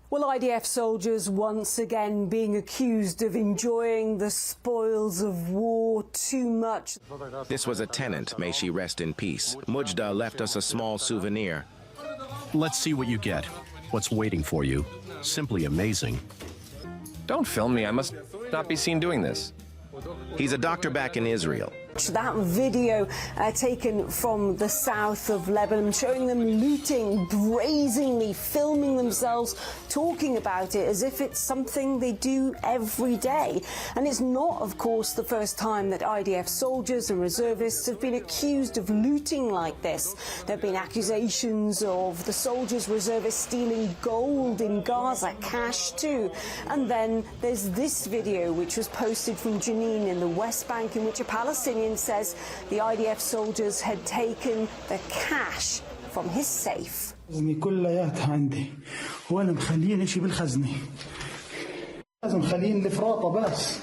Well, IDF soldiers once again being accused of enjoying the spoils of war too much. This was a tenant, may she rest in peace. Mujda left us a small souvenir. Let's see what you get. What's waiting for you. Simply amazing. Don't film me. I must not be seen doing this. He's a doctor back in Israel. That video taken from the south of Lebanon, showing them looting, brazenly filming themselves, talking about it as if it's something they do every day. And it's not, of course, the first time that IDF soldiers and reservists have been accused of looting like this. There have been accusations of the soldiers, reservists stealing gold in Gaza, cash too. And then there's this video which was posted from Jenin in the West Bank, in which a Palestinian says the IDF soldiers had taken the cash from his safe. كلياتها عندي وانا مخليين شيء بالخزنه لازم مخليين الفراطه بس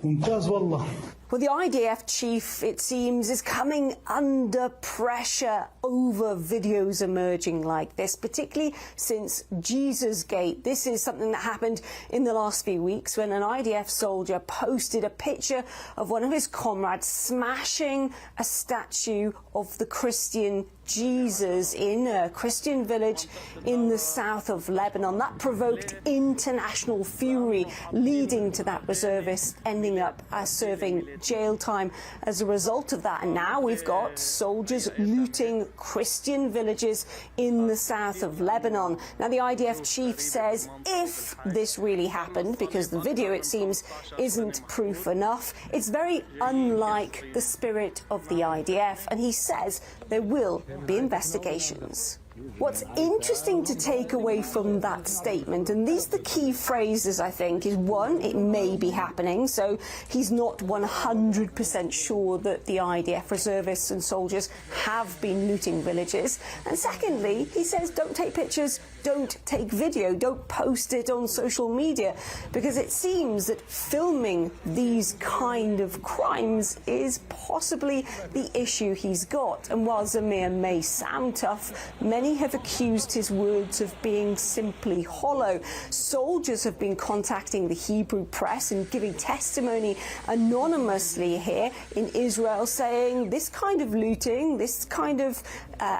ممتاز والله. Well, the IDF chief, it seems, is coming under pressure over videos emerging like this, particularly since Jesus Gate. This is something that happened in the last few weeks when an IDF soldier posted a picture of one of his comrades smashing a statue of the Christian Jesus in a Christian village in the south of Lebanon. That provoked international fury, leading to that reservist ending up serving jail time as a result of that. And now we've got soldiers looting Christian villages in the south of Lebanon. Now the IDF chief says if this really happened, because the video, it seems, isn't proof enough, it's very unlike the spirit of the IDF, and he says there will be investigations. What's interesting to take away from that statement, and these are the key phrases I think, is one, it may be happening, so he's not 100% sure that the IDF reservists and soldiers have been looting villages, and secondly, he says don't take pictures, don't take video, don't post it on social media, because it seems that filming these kind of crimes is possibly the issue he's got. And while Zamir may sound tough, many have accused his words of being simply hollow. Soldiers have been contacting the Hebrew press and giving testimony anonymously here in Israel, saying this kind of looting, this kind of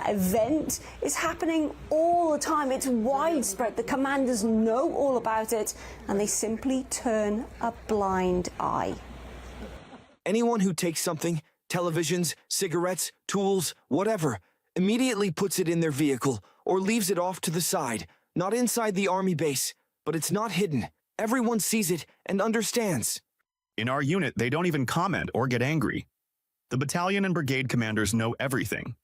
event is happening all the time. It's widespread. The commanders know all about it, and they simply turn a blind eye. Anyone who takes something, televisions, cigarettes, tools, whatever, immediately puts it in their vehicle or leaves it off to the side, not inside the army base, but it's not hidden. Everyone sees it and understands. In our unit, they don't even comment or get angry. The battalion and brigade commanders know everything.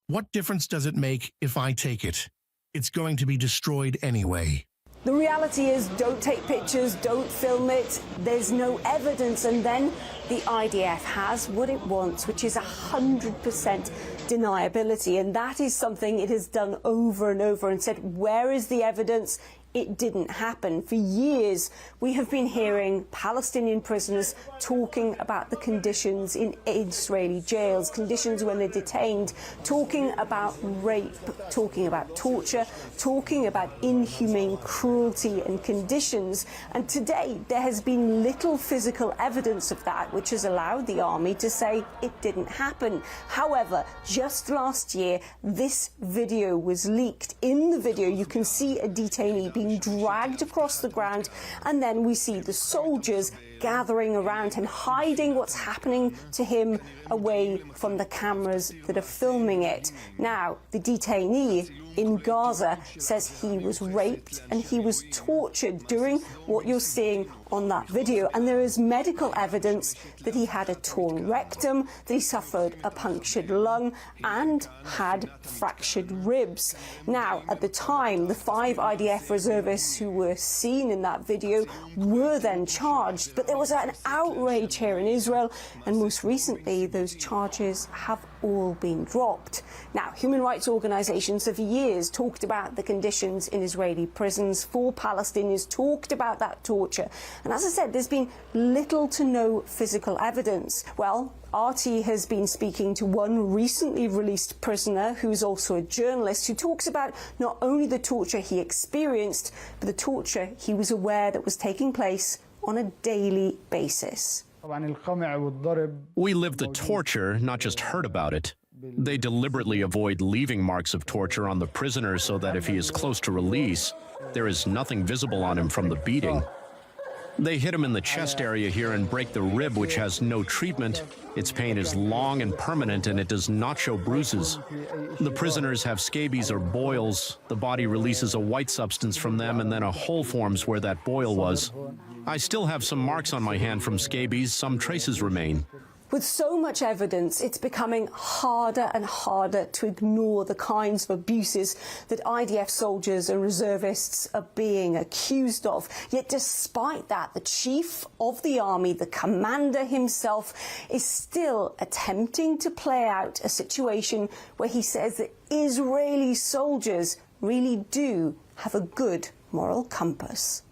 What difference does it make if I take it? It's going to be destroyed anyway. The reality is, don't take pictures, don't film it, there's no evidence, and then the IDF has what it wants, which is 100% deniability, and that is something it has done over and over and said, where is the evidence? It didn't happen. For years, we have been hearing Palestinian prisoners talking about the conditions in Israeli jails, conditions when they're detained, talking about rape, talking about torture, talking about inhumane cruelty and conditions. And today, there has been little physical evidence of that, which has allowed the army to say it didn't happen. However, just last year, this video was leaked. In the video, you can see a detainee being dragged across the ground, and then we see the soldiers gathering around him, hiding what's happening to him away from the cameras that are filming it. Now, the detainee in Gaza says he was raped and he was tortured during what you're seeing on that video, and there is medical evidence that he had a torn rectum, that he suffered a punctured lung and had fractured ribs. Now, at the time, the 5 IDF reservists who were seen in that video were then charged, but there was an outrage here in Israel, and most recently those charges have all been dropped. Now, human rights organizations have for years talked about the conditions in Israeli prisons for Palestinians, talked about that torture. And as I said, there's been little to no physical evidence. Well, RT has been speaking to one recently released prisoner who's also a journalist who talks about not only the torture he experienced, but the torture he was aware that was taking place on a daily basis. We lived the torture, not just heard about it. They deliberately avoid leaving marks of torture on the prisoner so that if he is close to release, there is nothing visible on him from the beating. They hit him in the chest area here and break the rib, which has no treatment. Its pain is long and permanent, and it does not show bruises. The prisoners have scabies or boils. The body releases a white substance from them, and then a hole forms where that boil was. I still have some marks on my hand from scabies. Some traces remain. With so much evidence, it's becoming harder and harder to ignore the kinds of abuses that IDF soldiers and reservists are being accused of. Yet despite that, the chief of the army, the commander himself, is still attempting to play out a situation where he says that Israeli soldiers really do have a good moral compass.